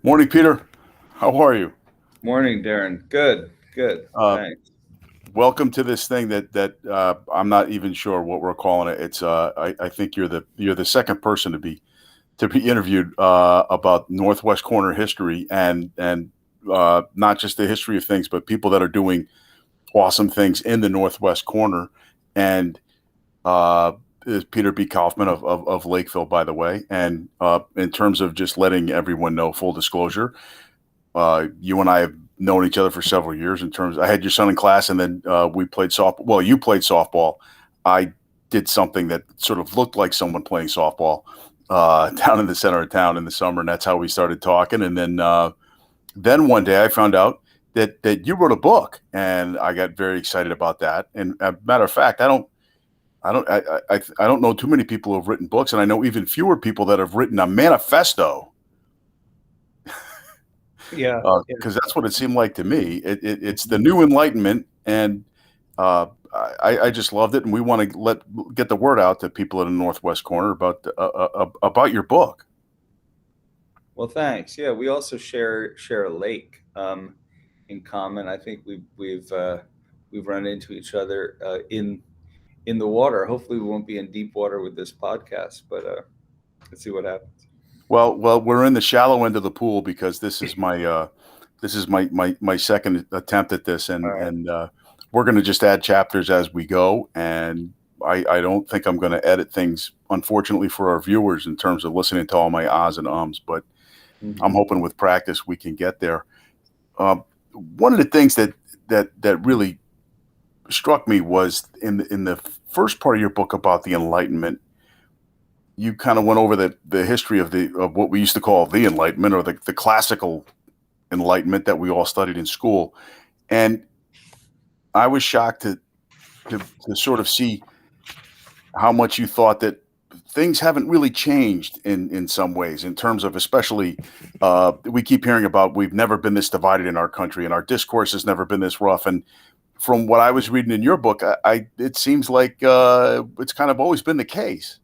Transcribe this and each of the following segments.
Morning, Peter. How are you? Morning, Darren. Good, good. Uh, Thanks. Welcome to this thing that I'm not even sure what we're calling it. It's I think you're the second person to be interviewed about Northwest Corner history and not just the history of things, but people that are doing awesome things in the Northwest Corner. And uh, is Peter B. Kaufman of Lakeville, by the way. And in terms of just letting everyone know, full disclosure, you and I have known each other for several years. In terms, I had your son in class, and then we played softball. Well, you played softball. I did something that sort of looked like someone playing softball down in the center of town in the summer, and that's how we started talking. And then one day I found out that you wrote a book, and I got very excited about that. And a matter of fact, I don't know too many people who have written books, and I know even fewer people that have written a manifesto Yeah, yeah. because that's what it seemed like to me. It's the new Enlightenment, and I just loved it. And we want to get the word out to people in the Northwest Corner about your book. Well, thanks. Yeah, we also share a lake in common. I think we've run into each other in the water. Hopefully, we won't be in deep water with this podcast, but let's see what happens. Well, we're in the shallow end of the pool because this is my second attempt at this, All and right. and we're going to just add chapters as we go. And I don't think I'm going to edit things, unfortunately, for our viewers in terms of listening to all my ahs and ums, but I'm Hmm. hoping with practice we can get there. Uh, One of the things that really struck me was in the first part of your book about the Enlightenment. You kind of went over the history of what we used to call the Enlightenment, or the classical Enlightenment that we all studied in school. And I was shocked to sort of see how much you thought that things haven't really changed in some ways, in terms of, especially, we keep hearing about, we've never been this divided in our country, and our discourse has never been this rough. And from what I was reading in your book, I it seems like it's kind of always been the case.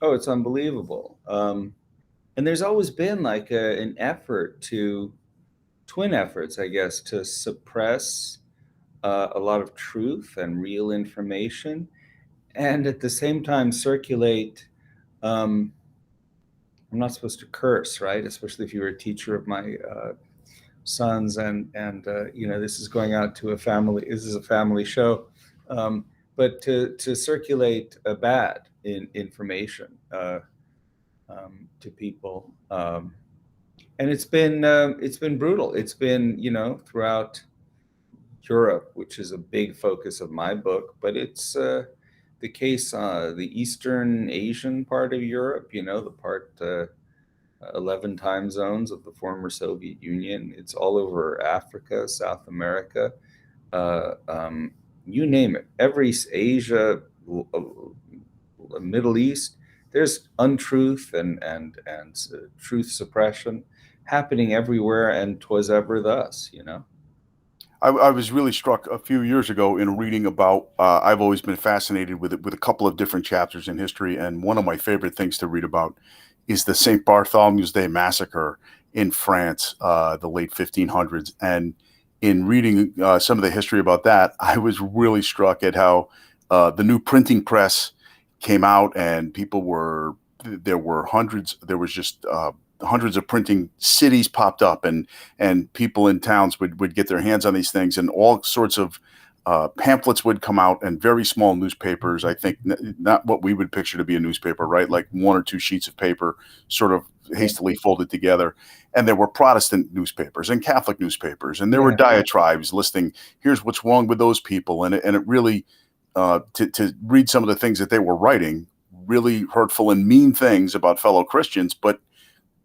Oh, it's unbelievable. And there's always been like an effort to twin efforts, I guess, to suppress a lot of truth and real information, and at the same time circulate. Um, I'm not supposed to curse, right? Especially if you were a teacher of my sons, and this is going out to a family. This is a family show, um, but to circulate a bad information to people, and it's been brutal. It's been throughout Europe, which is a big focus of my book, but it's the case, the Eastern Asian part of Europe, the part 11 time zones of the former Soviet Union. It's all over Africa, South America, uh, um, you name it. Every Asia, Middle East, there's untruth and truth suppression happening everywhere, and 'twas ever thus. I was really struck a few years ago in reading about. I've always been fascinated with a couple of different chapters in history, and one of my favorite things to read about is the Saint Bartholomew's Day Massacre in France, the late 1500s. And in reading some of the history about that, I was really struck at how the new printing press came out, and people were there were hundreds. There was just hundreds of printing cities popped up, and people in towns would get their hands on these things, and all sorts of pamphlets would come out, and very small newspapers. I think not what we would picture to be a newspaper, right? Like one or two sheets of paper, sort of Yeah, hastily folded together. And there were Protestant newspapers and Catholic newspapers, and there were yeah. diatribes listing, here's what's wrong with those people, and it really, to read some of the things that they were writing, really hurtful and mean things about fellow Christians, but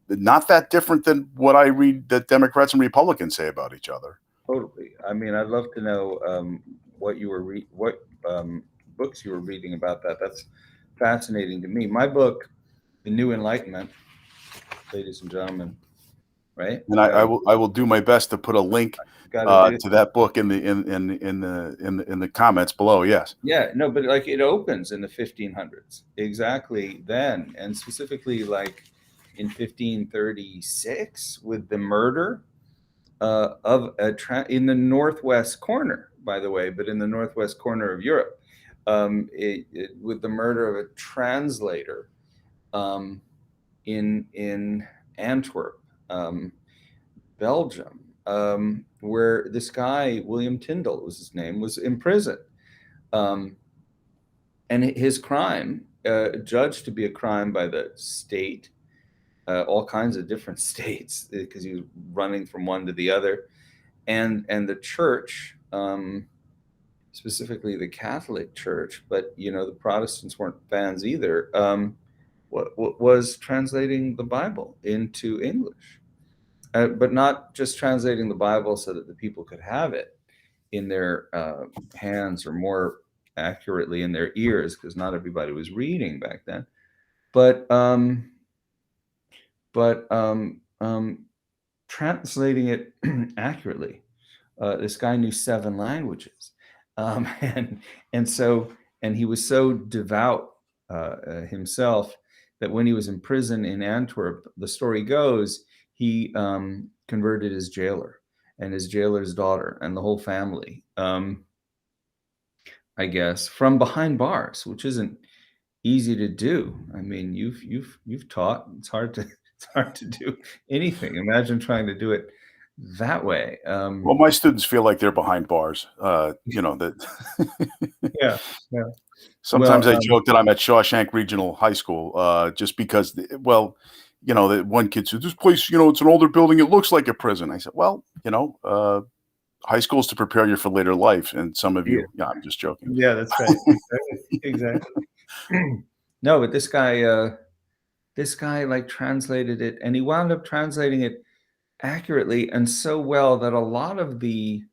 not that different than what I read that Democrats and Republicans say about each other. Totally. I mean, I'd love to know what books you were reading about that. That's fascinating to me. My book, The New Enlightenment, ladies and gentlemen, right? And I will do my best to put a link Got to do. to that book in the comments below. Yes. Yeah, no, but like it opens in the 1500s, exactly then, and specifically like in 1536 with the murder in the northwest corner, by the way, but in the northwest corner of Europe, with the murder of a translator in Antwerp, Belgium, where this guy, William Tyndall was his name, was imprisoned. And his crime, judged to be a crime by the state, all kinds of different states, because he was running from one to the other, and the church, specifically the Catholic Church, but the Protestants weren't fans either, was translating the Bible into English. But not just translating the Bible so that the people could have it in their hands, or more accurately in their ears, because not everybody was reading back then, but translating it accurately. This guy knew 7 languages, and he was so devout himself that when he was in prison in Antwerp, the story goes, he converted his jailer and his jailer's daughter and the whole family, I guess, from behind bars, which isn't easy to do. I mean, you've taught. It's hard to do anything. Imagine trying to do it that way. Well, my students feel like they're behind bars. That Yeah, yeah. sometimes I joke that I'm at Shawshank Regional High School, just because, that one kid said, "This place, it's an older building. It looks like a prison." I said, "Well, high school is to prepare you for later life." And some of you, yeah, I'm just joking. Yeah, that's right. Exactly. No, but this guy like translated it, and he wound up translating it accurately and so well that a lot of the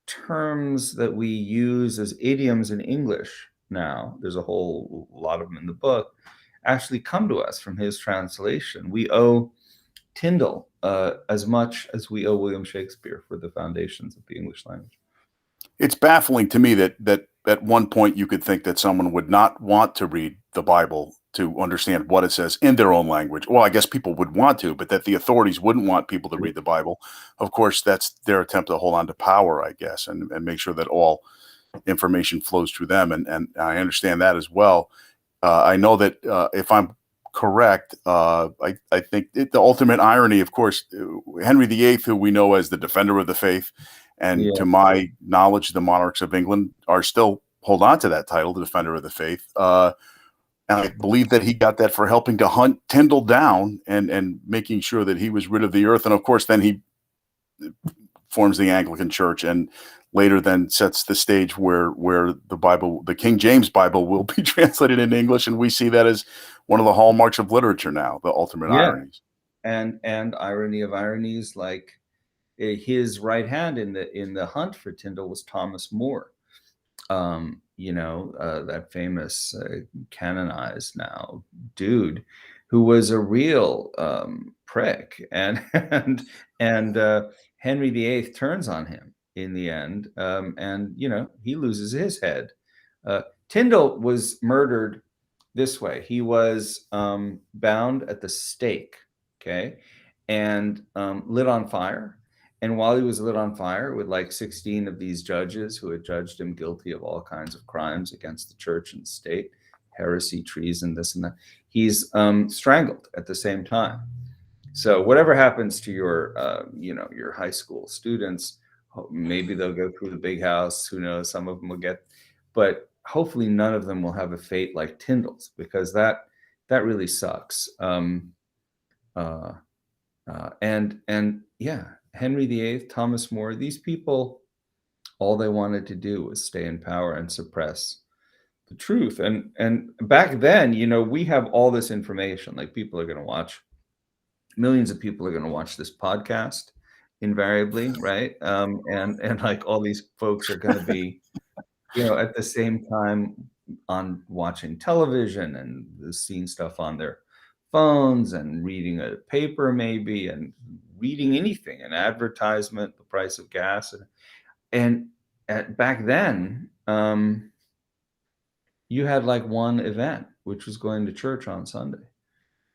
terms that we use as idioms in English now, there's a whole lot of them in the book, actually come to us from his translation. We owe Tyndall as much as we owe William Shakespeare for the foundations of the English language. It's baffling to me that at one point you could think that someone would not want to read the Bible to understand what it says in their own language. Well, I guess people would want to, but that the authorities wouldn't want people to read the Bible. Of course, that's their attempt to hold on to power, I guess, and make sure that all information flows through them. And I understand that as well. I know that if I'm correct, I think the ultimate irony, of course, Henry VIII, who we know as the defender of the faith, and to my knowledge, the monarchs of England are still hold on to that title, the defender of the faith. And I believe that he got that for helping to hunt Tyndall down and making sure that he was rid of the earth. And of course, then he forms the Anglican Church, and later then sets the stage where the Bible, the King James Bible, will be translated into English, and we see that as one of the hallmarks of literature now, the ultimate ironies. And irony of ironies, like his right hand in the hunt for Tyndall was Thomas More. That famous canonized now dude who was a real prick, and Henry VIII turns on him in the end, and he loses his head. Tyndall was murdered this way. He was bound at the stake, okay, and lit on fire. And while he was lit on fire with like 16 of these judges who had judged him guilty of all kinds of crimes against the church and state, heresy, treason, this and that, he's strangled at the same time. So whatever happens to your, your high school students, maybe they'll go through the big house. Who knows? Some of them will get, but hopefully none of them will have a fate like Tyndall's, because that really sucks. And yeah. Henry VIII, Thomas More, these people, all they wanted to do was stay in power and suppress the truth. And back then, we have all this information. Like, people are going to watch, millions of people are going to watch this podcast invariably, right? And like all these folks are going to be, at the same time on watching television and seeing stuff on their phones and reading a paper maybe, and reading anything, an advertisement, the price of gas. And back then, you had like one event, which was going to church on Sunday.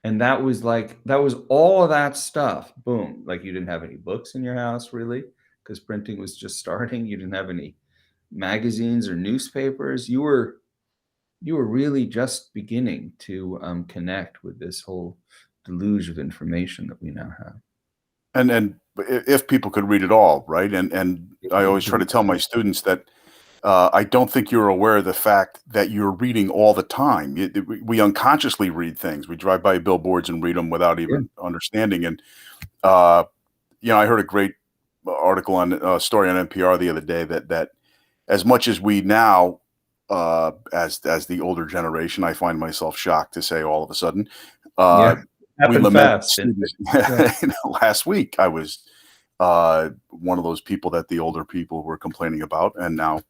And that was all of that stuff. Boom. Like you didn't have any books in your house really, because printing was just starting. You didn't have any magazines or newspapers. You were really just beginning to connect with this whole deluge of information that we now have. And if people could read it all, right? And I always try to tell my students that I don't think you're aware of the fact that you're reading all the time. We unconsciously read things. We drive by billboards and read them without Yeah. even understanding. And uh, I heard a great article on story on NPR the other day that as much as we now, as the older generation, I find myself shocked to say all of a sudden, uh, Yeah. we Happened lament fast. students. Yeah. Last week, I was one of those people that the older people were complaining about, and now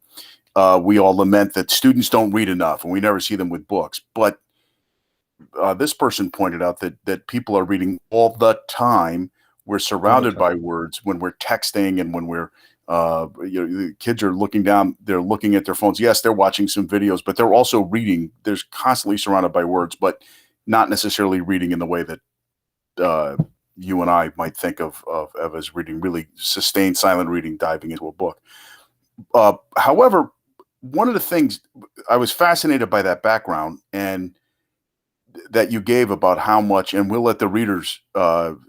we all lament that students don't read enough, and we never see them with books. But this person pointed out that people are reading all the time. We're All the surrounded time. by words when we're texting and when we're the kids are looking down, they're looking at their phones. Yes, they're watching some videos, but they're also reading. There's constantly surrounded by words, but not necessarily reading in the way that you and I might think of as reading, really sustained silent reading, diving into a book. However, one of the things I was fascinated by that background and that you gave about how much, and we'll let the readers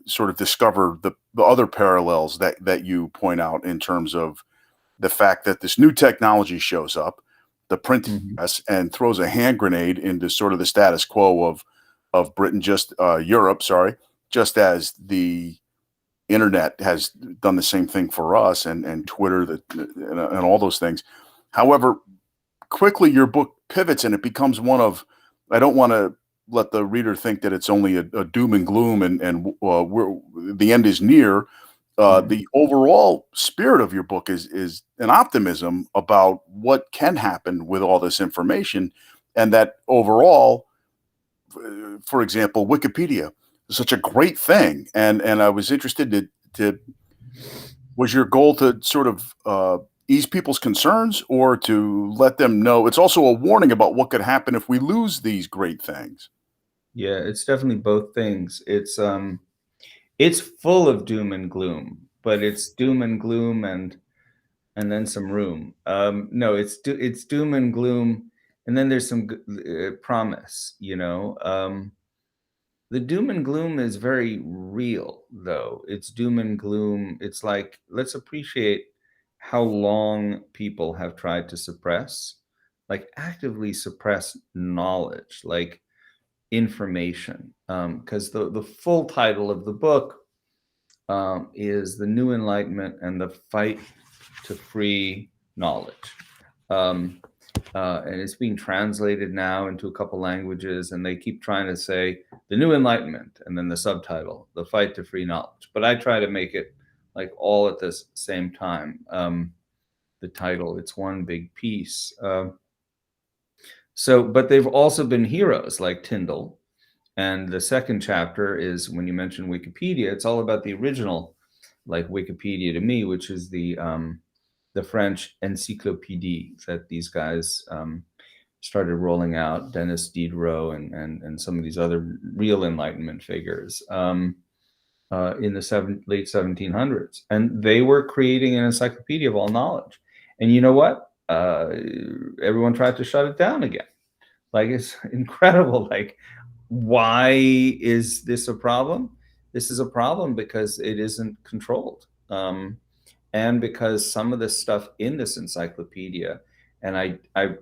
sort of discover the other parallels that you point out in terms of the fact that this new technology shows up, the printing Mhm. press, and throws a hand grenade into sort of the status quo of Britain, just Europe, sorry, just as the internet has done the same thing for us, and Twitter, and all those things. However, quickly your book pivots and it becomes one of, I don't want to let the reader think that it's only a doom and gloom and the end is near. Mhm. The overall spirit of your book is an optimism about what can happen with all this information, and that overall, for example, Wikipedia is such a great thing, and I was interested to was your goal to sort of ease people's concerns or to let them know it's also a warning about what could happen if we lose these great things? Yeah, it's definitely both things. It's full of doom and gloom, but it's doom and gloom and then some room. No, it's doom and gloom, and then there's some promise. The doom and gloom is very real, though. It's doom and gloom. It's like, let's appreciate how long people have tried to suppress, like actively suppress knowledge, like information. Because the full title of the book is The New Enlightenment and the Fight to Free Knowledge. Um, and it's being translated now into a couple languages, and they keep trying to say the new enlightenment and then the subtitle, the fight to free knowledge. But I try to make it like all at the same time. The title, it's one big piece. But they've also been heroes like Tyndall. And the second chapter is when you mention Wikipedia, it's all about the original, like Wikipedia to me, which is the French encyclopédie that these guys started rolling out, Denis Diderot and some of these other real Enlightenment figures in the late 1700s. And they were creating an encyclopedia of all knowledge. And you know what? Everyone tried to shut it down again. Like, it's incredible. Like, why is this a problem? This is a problem because it isn't controlled. And because some of the stuff in this encyclopedia, and I've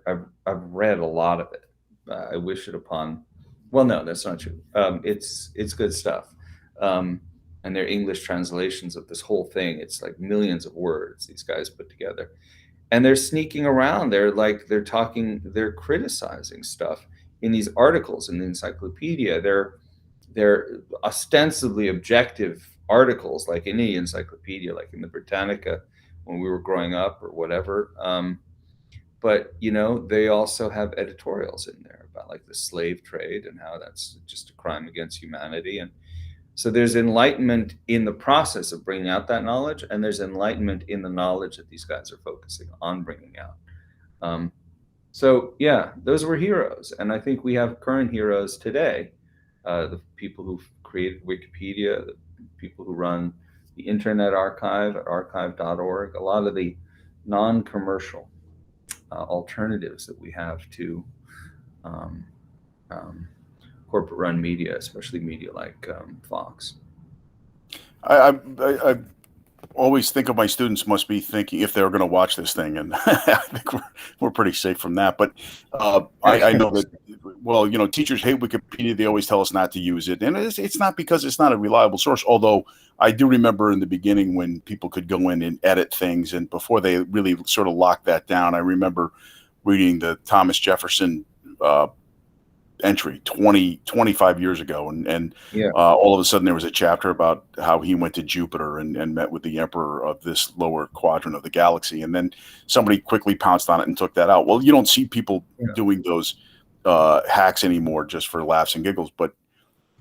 read a lot of it. I wish it upon. Well, no, that's not true. It's good stuff, and they're English translations of this whole thing. It's like millions of words these guys put together, and they're sneaking around. They're talking, they're criticizing stuff in these articles in the encyclopedia. They're ostensibly objective articles, like in any encyclopedia, like in the Britannica when we were growing up or whatever. But they also have editorials in there about like the slave trade and how that's just a crime against humanity. And so there's enlightenment in the process of bringing out that knowledge, and there's enlightenment in the knowledge that these guys are focusing on bringing out. So yeah, those were heroes, and I think we have current heroes today the people who created Wikipedia, the people who run the Internet Archive at archive.org, a lot of the non-commercial alternatives that we have to um, um, corporate-run media, especially media like Fox. I always think of my students must be thinking if they're going to watch this thing, and I think we're pretty safe from that. But I know that, well, teachers hate Wikipedia. They always tell us not to use it, and it's not because it's not a reliable source. Although I do remember in the beginning when people could go in and edit things, and before they really sort of locked that down, I remember reading the Thomas Jefferson entry 25 years ago, and Yeah, all of a sudden there was a chapter about how he went to Jupiter and met with the emperor of this lower quadrant of the galaxy, and then somebody quickly pounced on it and took that out. Well, you don't see people yeah, doing those hacks anymore just for laughs and giggles, but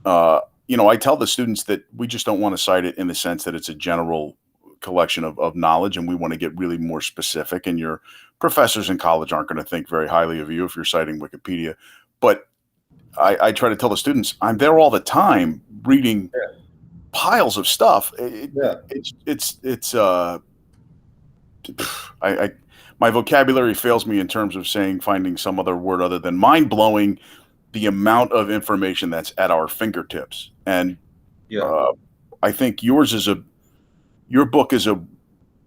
I tell the students that we just don't want to cite it in the sense that it's a general collection of knowledge, and we want to get really more specific, and your professors in college aren't going to think very highly of you if you're citing Wikipedia. But I try to tell the students I'm there all the time reading yeah, piles of stuff. yeah. It's I my vocabulary fails me in terms of finding some other word other than mind blowing, the amount of information that's at our fingertips. And Yeah. uh, I think your book is a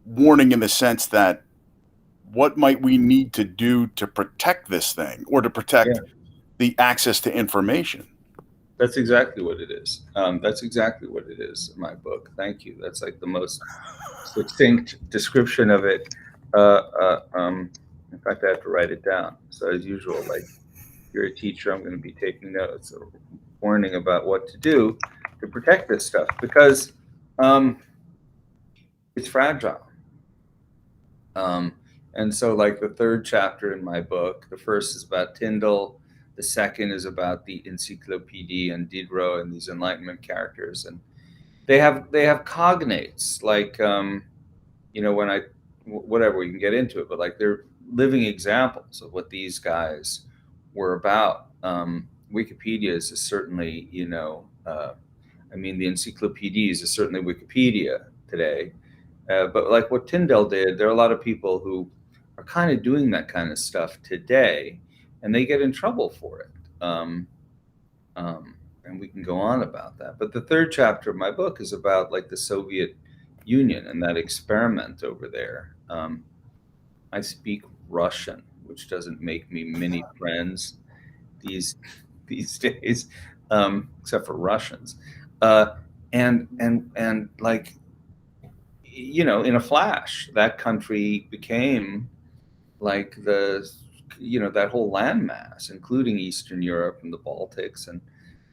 warning in the sense that what might we need to do to protect this thing or to Yeah. protect the access to information. That's exactly what it is. That's exactly what it is in my book. Thank you. That's like the most succinct description of it. In fact, I have to write it down. So as usual, like you're a teacher, I'm going to be taking notes or warning about what to do to protect this stuff because it's fragile. And so, like the third chapter in my book, the first is about Tyndall, the second is about the Encyclopédie and Diderot and these Enlightenment characters, and they have cognates like when I whatever we can get into it, but like they're living examples of what these guys were about. Wikipedia is certainly the encyclopedias is certainly Wikipedia today. But like what Tyndall did, there are a lot of people who are kind of doing that kind of stuff today, and they get in trouble for it. And we can go on about that. But the third chapter of my book is about like the Soviet Union and that experiment over there. I speak Russian, which doesn't make me many friends these these days, except for Russians. And like in a flash, that country became like that whole landmass, including Eastern Europe and the Baltics and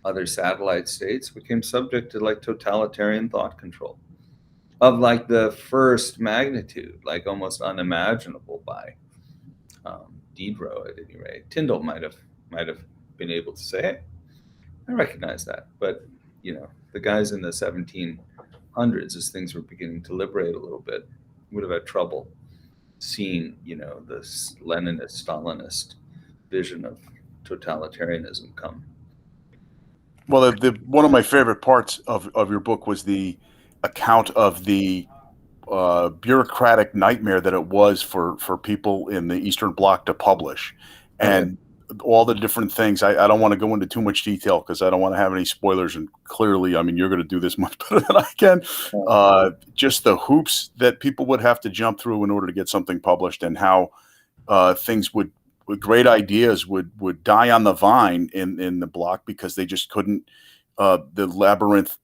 other satellite states, became subject to like totalitarian thought control of like the first magnitude, like almost unimaginable by Diderot at any rate. Tyndall might have been able to say, hey, I recognize that, but the guys in the 1700s, as things were beginning to liberate a little bit, would have had trouble seeing, this Leninist, Stalinist vision of totalitarianism come. Well, one of my favorite parts of your book was the account of the bureaucratic nightmare that it was for people in the Eastern Bloc to publish, and all the different things. I don't want to go into too much detail because I don't want to have any spoilers. And clearly, I mean, you're going to do this much better than I can. Just the hoops that people would have to jump through in order to get something published, and how things would great ideas would die on the vine in the block because they just couldn't the labyrinth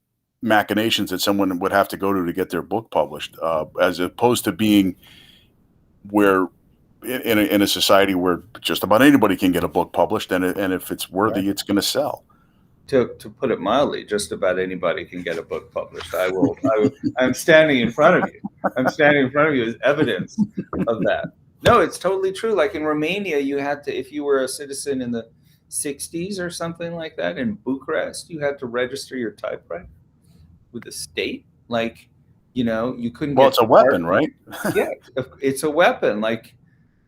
machinations that someone would have to go to get their book published, as opposed to being where in a society where just about anybody can get a book published, and if it's worthy, it's going to sell. To put it mildly, just about anybody can get a book published. I'm standing in front of you. I'm standing in front of you as evidence of that. No, it's totally true. Like in Romania, you had to, if you were a citizen in the 60s or something like that, in Bucharest, you had to register your typewriter with the state. Like, you couldn't Well, get it's a weapon, right? Yeah, it's a weapon. Like,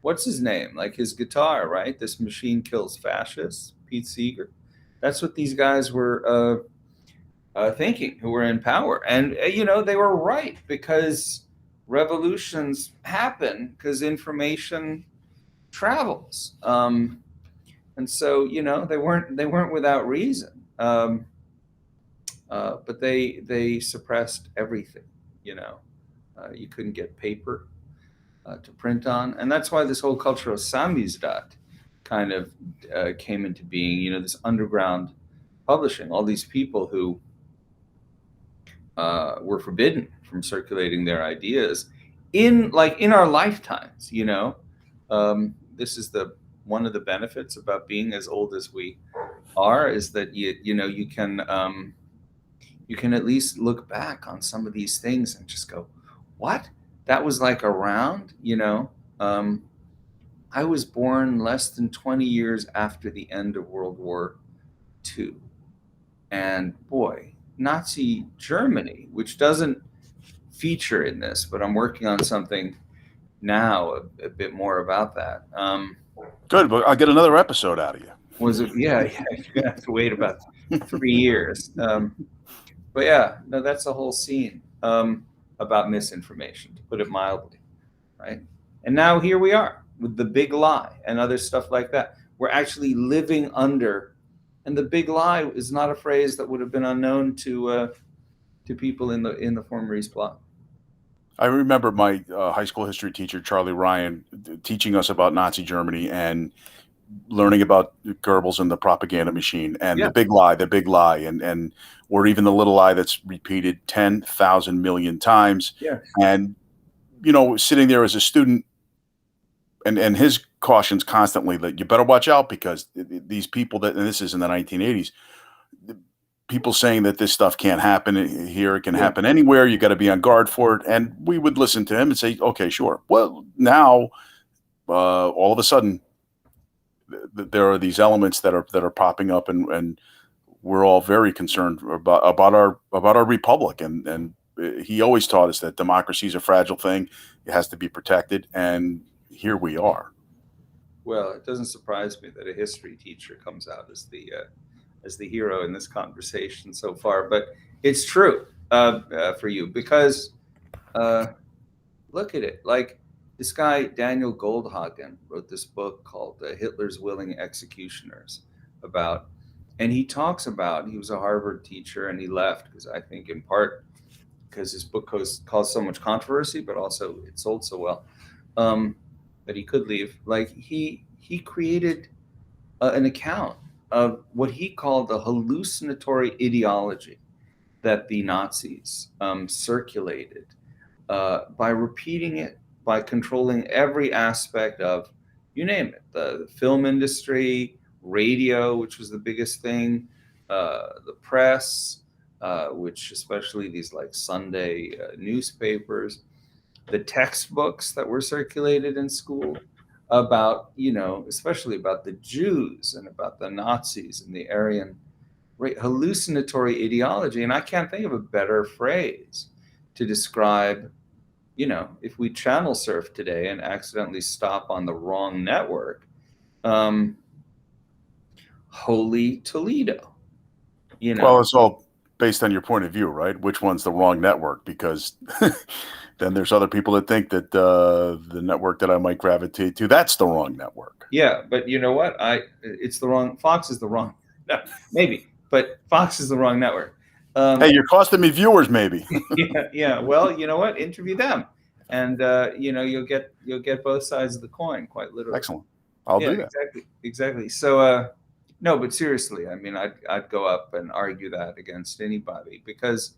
what's his name? Like his guitar, right? This machine kills fascists, Pete Seeger. That's what these guys were thinking, who were in power. And, they were right, because revolutions happen because information travels. And so, they weren't without reason. But they suppressed everything. You couldn't get paper to print on, and that's why this whole culture of samizdat kind of came into being. This underground publishing, all these people who were forbidden from circulating their ideas in our lifetimes. This is the one of the benefits about being as old as we are, is that you can at least look back on some of these things and just go, what? That was like around. I was born less than 20 years after the end of World War II. And boy, Nazi Germany, which doesn't feature in this, but I'm working on something now a bit more about that. Good, but I'll get another episode out of you. Was it? Yeah, you're gonna have to wait about 3 years. But yeah, no, that's a whole scene about misinformation, to put it mildly, right? And now here we are with the big lie and other stuff like that. We're actually living under, and the big lie is not a phrase that would have been unknown to people in the former East Bloc. I remember my high school history teacher, Charlie Ryan, teaching us about Nazi Germany and learning about Goebbels and the propaganda machine and Yeah. the big lie, and or even the little lie that's repeated 10,000 million times. Yeah. And, sitting there as a student, and his cautions constantly that you better watch out, because these people and this is in the 1980s, people saying that this stuff can't happen here, it can happen anywhere, you got to be on guard for it. And we would listen to him and say, okay, sure. Well, now all of a sudden there are these elements that are popping up, and we're all very concerned about our republic. And he always taught us that democracy is a fragile thing, it has to be protected, and here we are. Well, it doesn't surprise me that a history teacher comes out as the hero in this conversation so far, but it's true for you, because look at it. Like, this guy Daniel Goldhagen wrote this book called Hitler's Willing Executioners, and he talks about, he was a Harvard teacher and he left because, I think, in part because his book caused so much controversy, but also it sold so well that he could leave. Like, he created an account of what he called the hallucinatory ideology that the Nazis circulated by repeating it, by controlling every aspect of, you name it, the film industry, radio, which was the biggest thing, the press, which especially these like Sunday newspapers, the textbooks that were circulated in school about, especially about the Jews and about the Nazis and the Aryan hallucinatory ideology. And I can't think of a better phrase to describe, if we channel surf today and accidentally stop on the wrong network, Holy Toledo, Well, it's all based on your point of view, right? Which one's the wrong network? Because then there's other people that think that the network that I might gravitate to, that's the wrong network. Yeah, but you know what? It's the wrong. Fox is the wrong. No, maybe, but Fox is the wrong network. Hey, you're costing me viewers, maybe. Yeah. Well, you know what? Interview them, and you'll get both sides of the coin, quite literally. Excellent. I'll do that. Exactly. So, no, but seriously, I mean, I'd go up and argue that against anybody, because,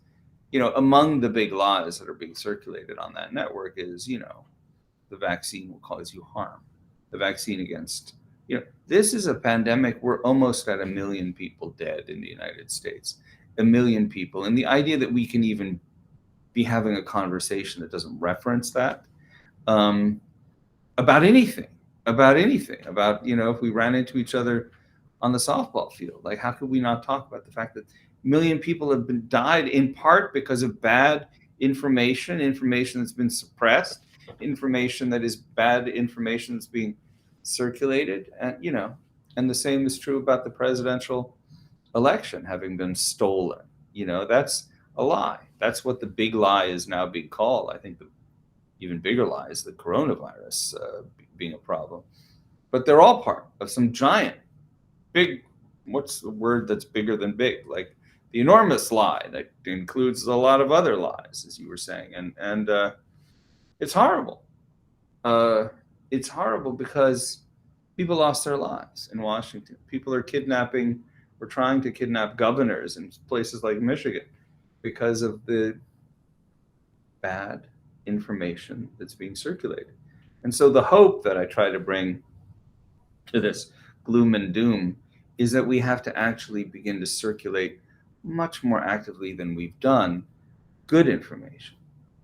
among the big lies that are being circulated on that network is, the vaccine will cause you harm. The vaccine against, this is a pandemic. We're almost at 1 million people dead in the United States, 1 million people. And the idea that we can even be having a conversation that doesn't reference that about anything, about, if we ran into each other on the softball field, like, how could we not talk about the fact that 1 million people have died in part because of bad information that's been suppressed, information that is bad information that's being circulated, and and the same is true about the presidential election having been stolen. That's a lie. That's what the big lie is now being called. I think the even bigger lie is the coronavirus being a problem. But they're all part of some giant, big, what's the word that's bigger than big? Like the enormous lie that includes a lot of other lies, as you were saying. And it's horrible. It's horrible because people lost their lives in Washington. People are kidnapping, we're trying to kidnap governors in places like Michigan because of the bad information that's being circulated. And so the hope that I try to bring to this gloom and doom is that we have to actually begin to circulate much more actively than we've done good information,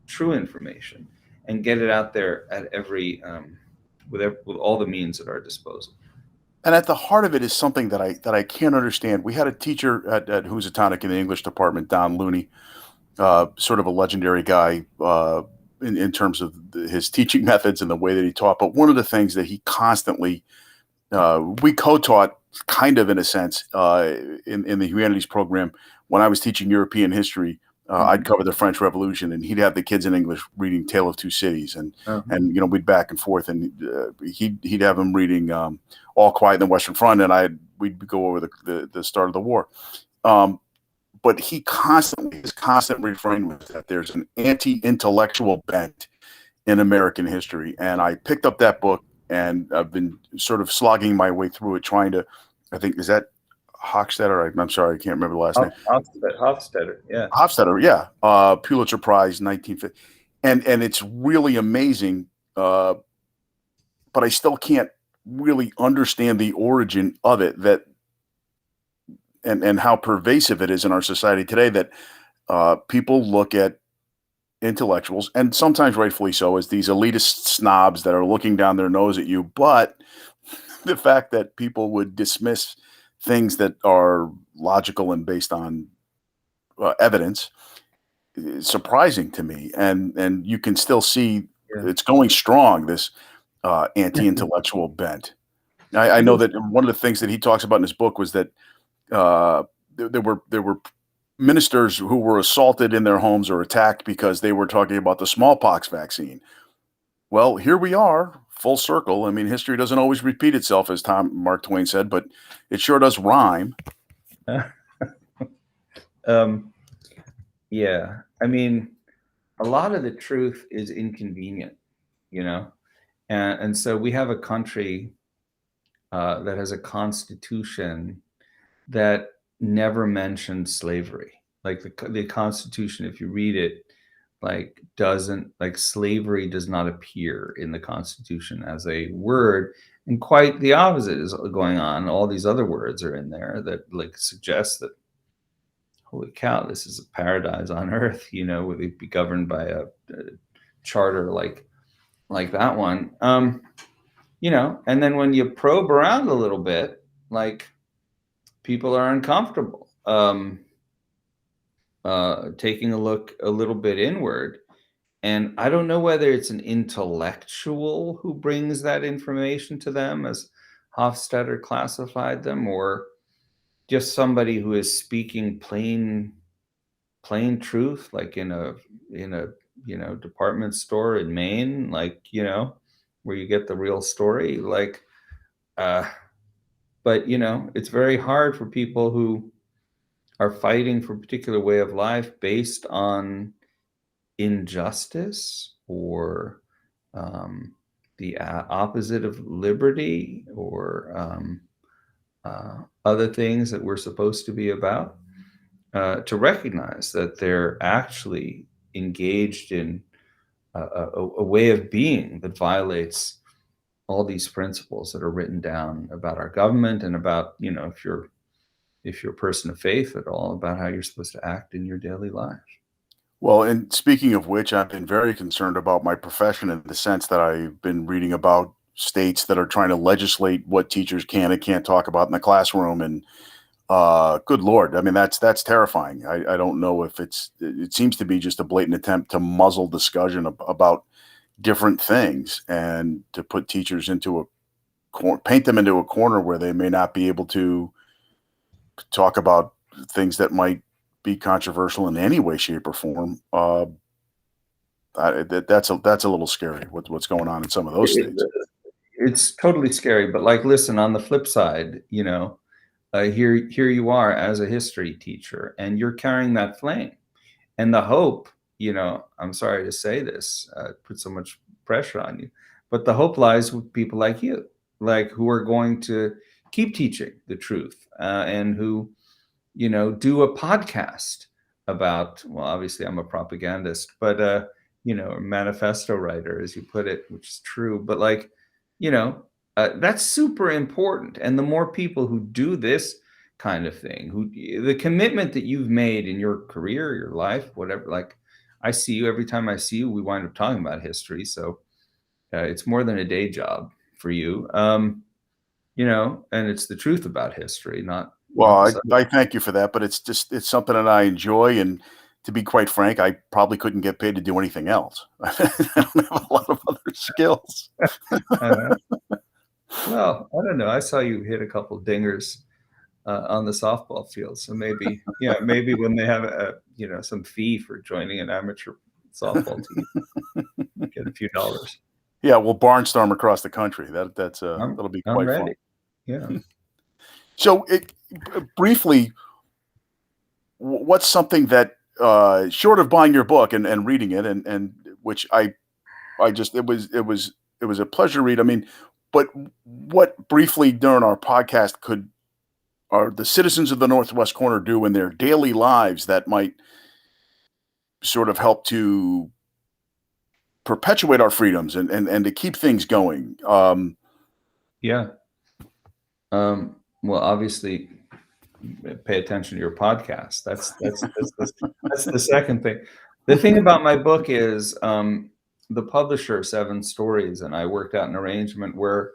true information, and get it out there at with all the means at our disposal. And at the heart of it is something that I can't understand. We had a teacher at Housatonic in the English department, Don Looney, sort of a legendary guy in terms of his teaching methods and the way that he taught. But one of the things that he constantly we co-taught, kind of in a sense, in the humanities program. When I was teaching European history, I'd cover the French Revolution, and he'd have the kids in English reading "Tale of Two Cities," and we'd back and forth, and he'd have them reading "All Quiet in the Western Front," and we'd go over the start of the war. But his constant refrain was that there's an anti-intellectual bent in American history, and I picked up that book. And I've been sort of slogging my way through it, trying to, I think, is that Hochstetter? I'm sorry, I can't remember the last name. Hofstadter, yeah. Hofstadter, yeah. Pulitzer Prize, 1950. And it's really amazing, but I still can't really understand the origin of it, and how pervasive it is in our society today, that people look at intellectuals, and sometimes rightfully so, as these elitist snobs that are looking down their nose at you. But the fact that people would dismiss things that are logical and based on evidence is surprising to me. And you can still see it's going strong, this anti-intellectual bent. I know that one of the things that he talks about in his book was that there were ministers who were assaulted in their homes or attacked because they were talking about the smallpox vaccine. Well, here we are, full circle. I mean, history doesn't always repeat itself, as Mark Twain said, but it sure does rhyme. Yeah, I mean, a lot of the truth is inconvenient, and so we have a country that has a constitution that never mentioned slavery. Like the Constitution, if you read it, slavery does not appear in the Constitution as a word, and quite the opposite is going on. All these other words are in there that suggest that, holy cow, this is a paradise on earth, would be governed by a charter like that one. And then when you probe around a little bit, people are uncomfortable taking a look a little bit inward. And I don't know whether it's an intellectual who brings that information to them, as Hofstadter classified them, or just somebody who is speaking plain truth, like in a department store in Maine, where you get the real story. But it's very hard for people who are fighting for a particular way of life based on injustice or the opposite of liberty, or other things that we're supposed to be about, to recognize that they're actually engaged in a way of being that violates all these principles that are written down about our government, and about, if you're a person of faith at all, about how you're supposed to act in your daily life. Well, and speaking of which, I've been very concerned about my profession, in the sense that I've been reading about states that are trying to legislate what teachers can and can't talk about in the classroom. And good Lord, I mean, that's terrifying. I don't know if it seems to be just a blatant attempt to muzzle discussion about different things, and to put teachers into paint them into a corner where they may not be able to talk about things that might be controversial in any way, shape, or form, that's a little scary. What's going on in some of those states? It's totally scary. But like, listen, on the flip side, here you are as a history teacher, and you're carrying that flame, and the hope. I'm sorry to say this, put so much pressure on you, but the hope lies with people like you, like who are going to keep teaching the truth, and who do a podcast about, well, obviously I'm a propagandist, but a manifesto writer, as you put it, which is true. But like, that's super important. And the more people who do this kind of thing, the commitment that you've made in your career, your life, whatever, like I see you, every time I see you, we wind up talking about history. So it's more than a day job for you. And it's the truth about history, not Well, this other. I thank you for that, but it's something that I enjoy, and to be quite frank, I probably couldn't get paid to do anything else. I don't have a lot of other skills. Well, I don't know. I saw you hit a couple dingers on the softball field, so maybe when they have some fee for joining an amateur softball team, get a few dollars. Yeah, we'll barnstorm across the country. That'll be I'm quite ready. fun. Yeah. So, briefly, what's something that, short of buying your book and reading it, and which I just it was a pleasure to read. I mean, but what briefly during our podcast are the citizens of the Northwest Corner do in their daily lives that might sort of help to perpetuate our freedoms and to keep things going? Yeah. Well, obviously, pay attention to your podcast. That's the second thing. The thing about my book is the publisher, Seven Stories, and I worked out an arrangement where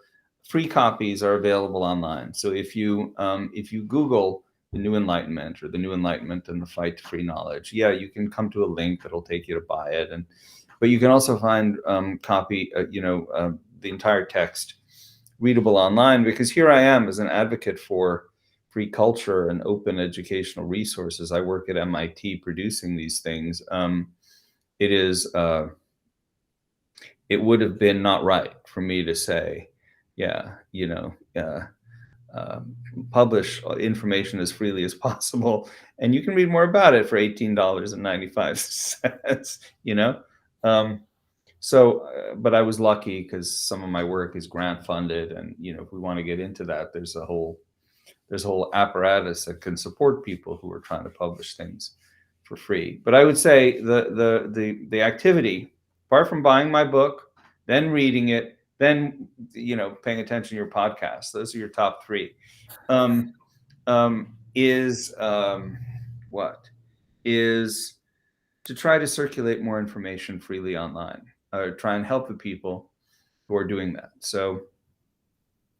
free copies are available online. So if you Google the New Enlightenment or the New Enlightenment and the Fight to Free Knowledge, yeah, you can come to a link that'll take you to buy it, but you can also find the entire text readable online, because here I am as an advocate for free culture and open educational resources. I work at MIT producing these things. It would have been not right for me to say, publish information as freely as possible, and you can read more about it for $18.95. But I was lucky because some of my work is grant funded, and if we want to get into that, there's a whole apparatus that can support people who are trying to publish things for free. But I would say the activity, apart from buying my book, then reading it, then paying attention to your podcast, those are your top three. Is to try to circulate more information freely online, or try and help the people who are doing that. So,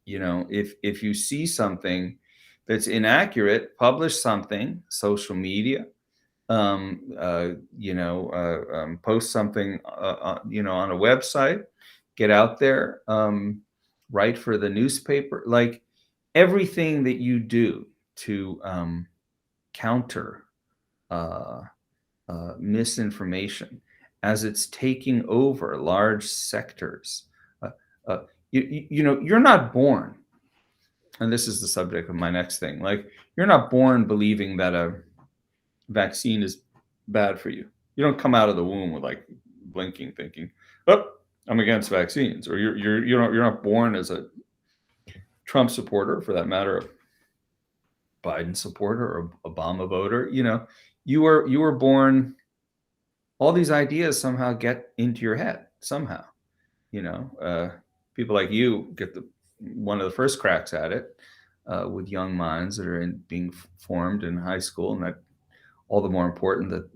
if you see something that's inaccurate, publish something, social media, post something, on a website, get out there, write for the newspaper, like everything that you do to counter misinformation as it's taking over large sectors. You're not born, and this is the subject of my next thing, like you're not born believing that a vaccine is bad for you. You don't come out of the womb with like blinking thinking, oh, I'm against vaccines. Or you're not born as a Trump supporter, for that matter, a Biden supporter or Obama voter. You were born, all these ideas somehow get into your head somehow. People like you get one of the first cracks at it, with young minds that are being formed in high school, and that all the more important that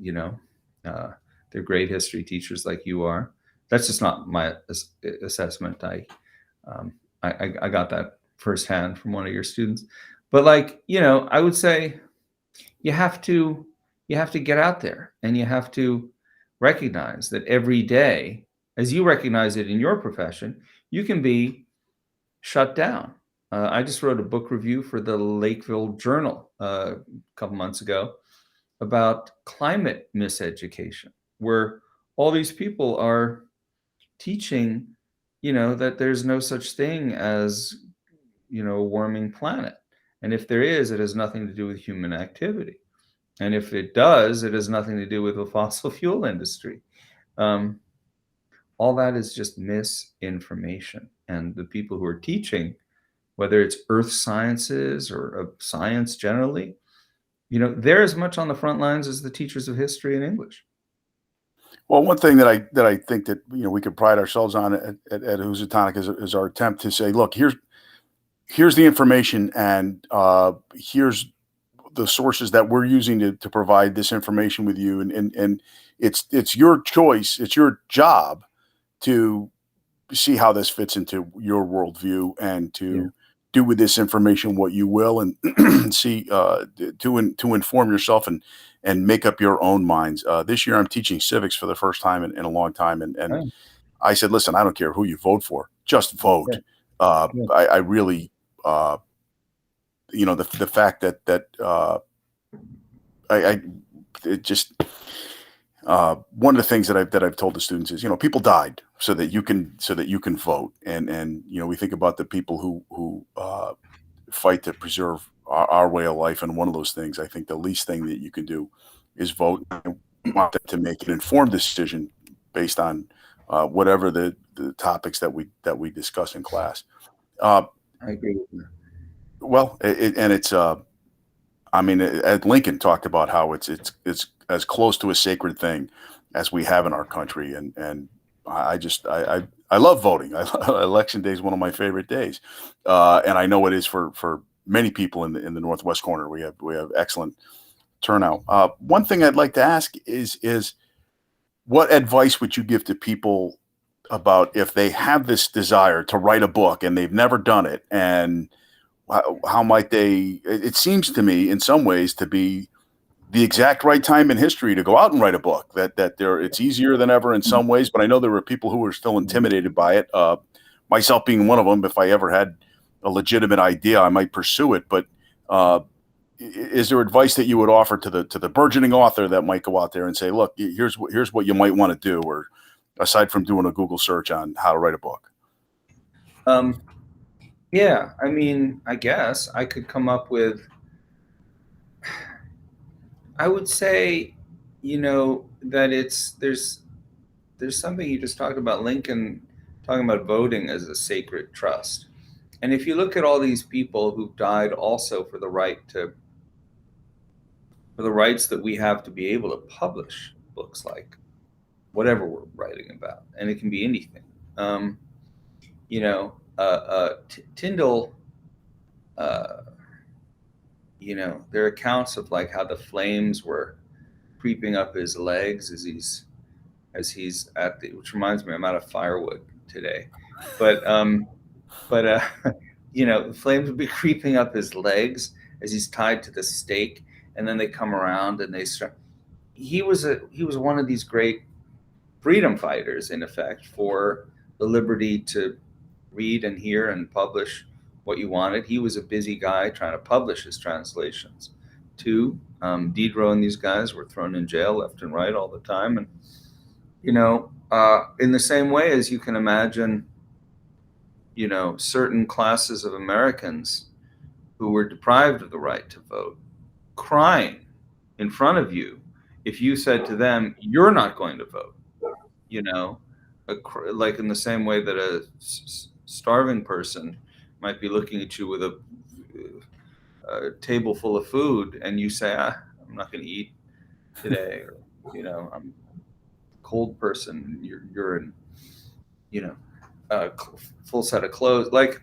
they're great history teachers like you are. That's just not my assessment. I got that firsthand from one of your students. But I would say you have to get out there, and you have to recognize that every day, as you recognize it in your profession, you can be shut down. I just wrote a book review for the Lakeville Journal a couple months ago about climate miseducation, where all these people are teaching, that there's no such thing as, a warming planet. And if there is, it has nothing to do with human activity. And if it does, it has nothing to do with the fossil fuel industry. Um, all that is just misinformation. And the people who are teaching, whether it's earth sciences or science generally, they're as much on the front lines as the teachers of history and English. Well, one thing that I think that we could pride ourselves on at Housatonic is our attempt to say, look, here's the information, and here's the sources that we're using to provide this information with you, and it's your choice, it's your job to see how this fits into your worldview and Yeah. to do with this information what you will, and see to inform yourself and make up your own minds. This year, I'm teaching civics for the first time in a long time, and Right. I said, listen, I don't care who you vote for, just Yeah. vote. Yeah. I really, the fact that I it just one of the things that I've told the students is, people died so that you can vote, and we think about the people who fight to preserve our way of life, and one of those things, I think the least thing that you can do is vote. I want them to make an informed decision based on whatever the topics that we discuss in class. Uh, I agree with you. well, and it's I mean, Ed Lincoln talked about how it's as close to a sacred thing as we have in our country, and I love voting. Election day is one of my favorite days, and I know it is for many people in the Northwest corner. We have excellent turnout. One thing I'd like to ask is what advice would you give to people about if they have this desire to write a book and they've never done it, and how might they? It seems to me, in some ways, to be the exact right time in history to go out and write a book. It's easier than ever in some ways, but I know there were people who were still intimidated by it. Myself being one of them. If I ever had a legitimate idea, I might pursue it. But is there advice that you would offer to the burgeoning author that might go out there and say, look, here's what you might want to do, or aside from doing a Google search on how to write a book? Um, yeah, I mean, I guess I could come up with, I would say, that there's something you just talked about, Lincoln talking about voting as a sacred trust. And if you look at all these people who've died also for the rights that we have to be able to publish books like whatever we're writing about, and it can be anything. Tyndall, uh, there are accounts of like how the flames were creeping up his legs as he's at the, which reminds me, I'm out of firewood today, but the flames would be creeping up his legs as he's tied to the stake, and then they come around and they start. He was one of these great freedom fighters, in effect, for the liberty to read and hear and publish what you wanted. He was a busy guy trying to publish his translations. Too, Diderot and these guys were thrown in jail left and right all the time, and in the same way as you can imagine, certain classes of Americans who were deprived of the right to vote, crying in front of you if you said to them, "You're not going to vote." You know, like in the same way that a starving person might be looking at you with a table full of food, and you say, "I'm not going to eat today," or "I'm a cold person." You're in, you know, a full set of clothes. Like,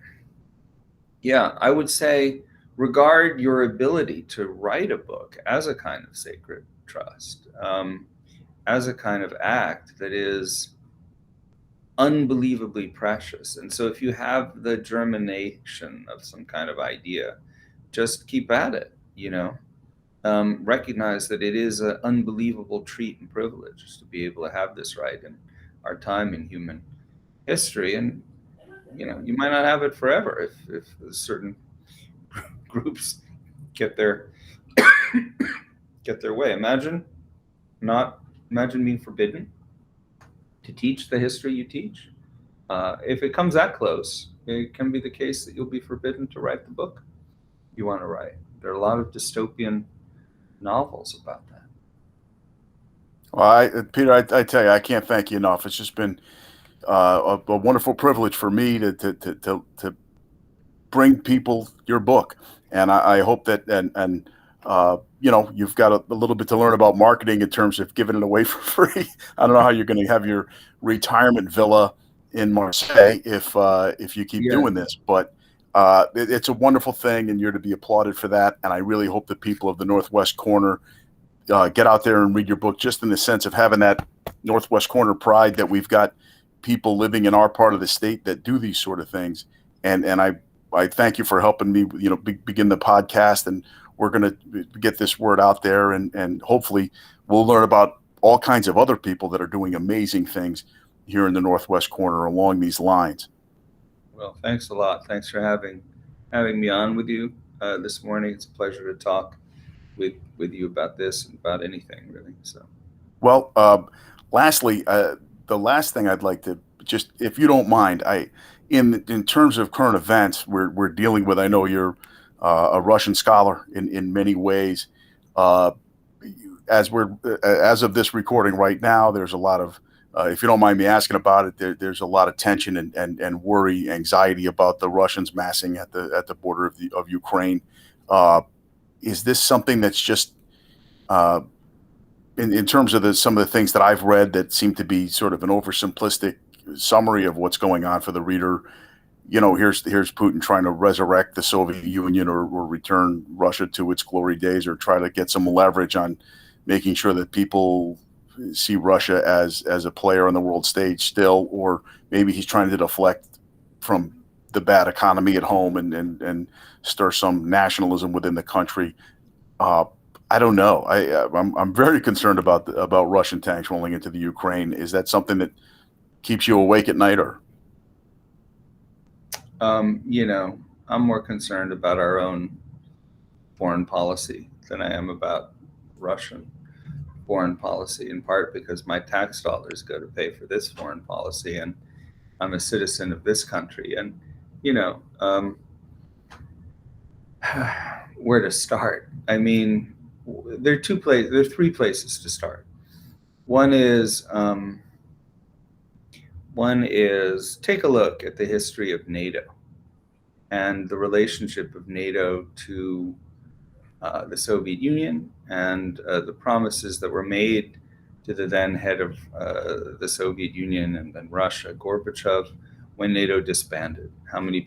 yeah, I would say regard your ability to write a book as a kind of sacred trust, as a kind of act that is unbelievably precious. And so if you have the germination of some kind of idea, just keep at it, recognize that it is an unbelievable treat and privilege to be able to have this right in our time in human history. And you might not have it forever if certain groups get their way. Imagine being forbidden to teach the history you teach. If it comes that close, it can be the case that you'll be forbidden to write the book you want to write. There are a lot of dystopian novels about that. Well, Peter, I tell you, I can't thank you enough. It's just been a wonderful privilege for me to bring people your book, and I hope that and you've got a little bit to learn about marketing in terms of giving it away for free. I don't know how you're going to have your retirement villa in Marseille if you keep Yeah. doing this, but it's a wonderful thing, and you're to be applauded for that. And I really hope the people of the Northwest Corner get out there and read your book, just in the sense of having that Northwest Corner pride that we've got people living in our part of the state that do these sort of things. And I thank you for helping me, begin the podcast, and we're going to get this word out there, and hopefully we'll learn about all kinds of other people that are doing amazing things here in the Northwest Corner along these lines. Well, thanks a lot. Thanks for having me on with you this morning. It's a pleasure to talk with you about this and about anything, really. So, well, lastly, the last thing I'd like to just, if you don't mind, in terms of current events, we're dealing with. I know you're a Russian scholar in many ways. As of this recording right now, there's a lot of, if you don't mind me asking about it, there's a lot of tension and worry, anxiety about the Russians massing at the border of Ukraine. Is this something that's just in terms of some of the things that I've read that seem to be sort of an oversimplistic summary of what's going on for the reader? Here's Putin trying to resurrect the Soviet Union or return Russia to its glory days, or try to get some leverage on making sure that people see Russia as a player on the world stage still, or maybe he's trying to deflect from the bad economy at home and stir some nationalism within the country. I don't know. I'm very concerned about Russian tanks rolling into the Ukraine. Is that something that keeps you awake at night, or? I'm more concerned about our own foreign policy than I am about Russian foreign policy, in part because my tax dollars go to pay for this foreign policy, and I'm a citizen of this country. And, where to start? I mean, there are three places to start. One is take a look at the history of NATO and the relationship of NATO to the Soviet Union, and the promises that were made to the then head of the Soviet Union and then Russia, Gorbachev, when NATO disbanded. How many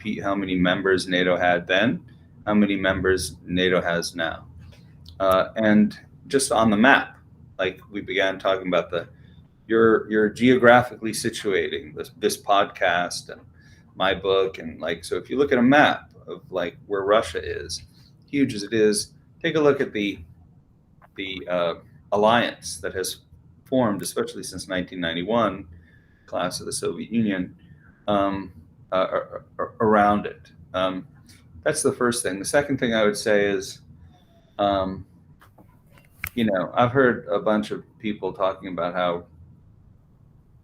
members NATO had then? How many members NATO has now? And just on the map, like we began talking about, you're geographically situating this podcast and my book, and so if you look at a map of where Russia is, huge as it is, take a look at the alliance that has formed, especially since 1991, collapse of the Soviet Union, around it. That's the first thing. The second thing I would say is, I've heard a bunch of people talking about how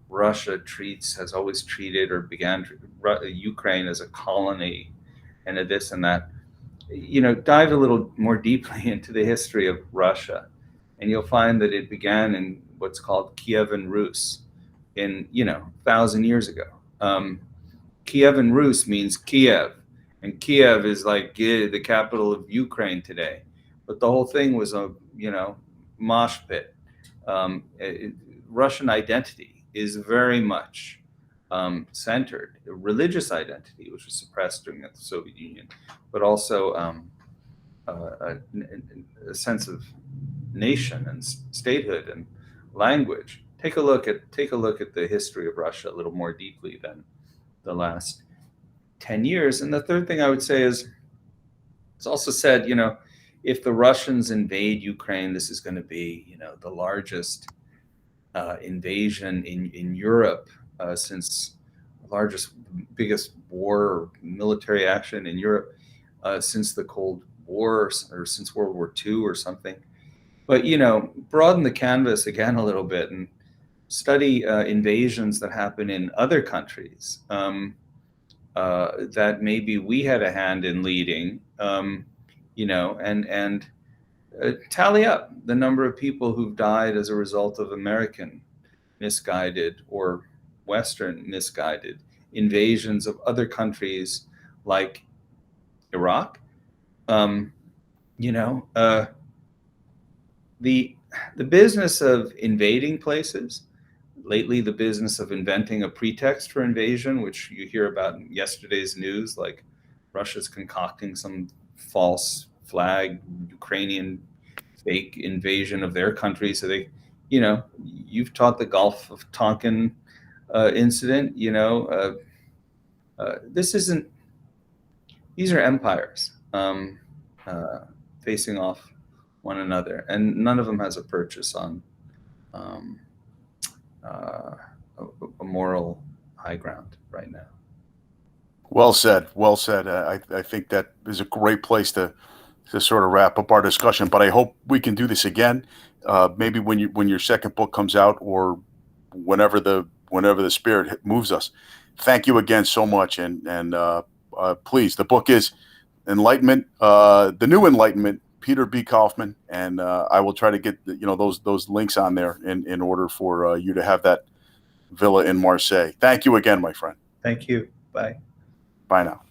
Russia has always treated or began Ukraine as a colony and a this and that. Dive a little more deeply into the history of Russia, and you'll find that it began in what's called Kievan Rus in 1,000 years ago. Kievan Rus means Kiev, and Kiev is the capital of Ukraine today. But the whole thing was a mosh pit. Russian identity is very much centered, a religious identity, which was suppressed during the Soviet Union, but also a sense of nation and statehood and language. Take a look at the history of Russia a little more deeply than the last 10 years. And the third thing I would say is, it's also said, if the Russians invade Ukraine, this is going to be, the largest invasion in Europe since biggest war or military action in Europe since the Cold War or since World War II or something. But, broaden the canvas again a little bit and study invasions that happen in other countries that maybe we had a hand in leading, and tally up the number of people who've died as a result of American misguided or Western misguided invasions of other countries like Iraq. Um, the business of invading places, lately the business of inventing a pretext for invasion, which you hear about in yesterday's news, like Russia's concocting some false flag Ukrainian fake invasion of their country. So they, you've taught the Gulf of Tonkin incident. This isn't. These are empires facing off one another, and none of them has a purchase on a moral high ground right now. Well said. Well said. I think that is a great place to sort of wrap up our discussion. But I hope we can do this again. Maybe when your second book comes out, or whenever the spirit moves us. Thank you again so much. And please, the book is Enlightenment, the New Enlightenment, Peter B. Kaufman, and I will try to get those links on there in order for you to have that villa in Marseille. Thank you again, my friend. Thank you. Bye. Bye now.